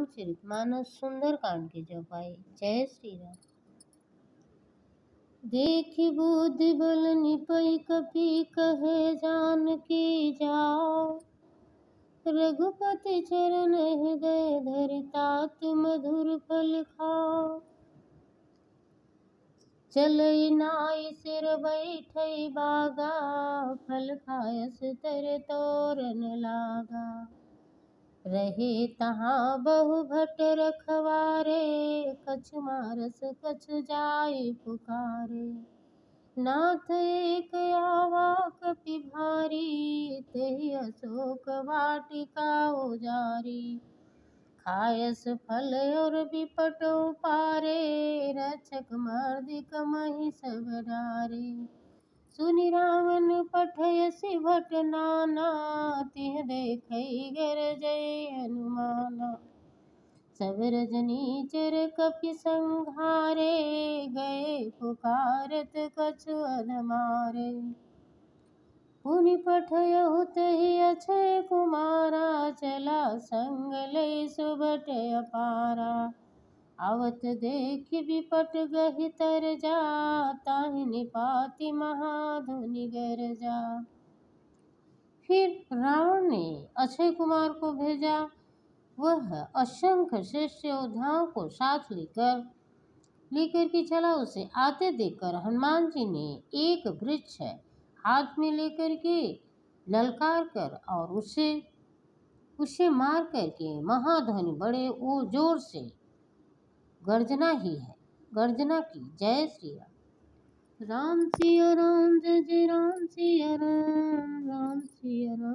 रामचरितमानस सुंदरकांड की चौपाई। जय श्री राम। देखि बुद्धि बल निपई कपि कहे जानकी जाओ। रघुपति चरण हृदय धरि तात मधुर फल खाओ। चलई नाई सिर बैठई बागा। फल खायस तर तोरन लागा। रहे तहाँ बहु भट रखवारे। कछु मारस कछु जाय पुकारे। नाथ एक आवा कपि भारी। तेहि अशोक वाटिका उजारी। खायस फल और विपट उपारे। रक्षक मर्दिक महि सब डारे। सुनि रावण पठयसि भट नाना। तिह देखै गरजै हनुमाना। सब रजनीचर कपि संहारे। गए पुकारत कछु अधमारे। पुनि पठयहु तहि अक्षय कुमारा। चला संग लय सुभट अपारा। आवत देखि विपट गहि तर जा। ताहि निपाति महाधुनि गरजा। फिर रावण ने अक्षय कुमार को भेजा। वह असंख्य श्रेष्ठ योद्धाओं को साथ लेकर के चला। उसे आते देखकर हनुमान जी ने एक वृक्ष हाथ में लेकर के ललकार कर और उसे मार करके महाध्वनि बड़े वो जोर से गर्जना की। जय श्री राम। राम सिया राम जय जय राम सिया राम। राम सिया राम।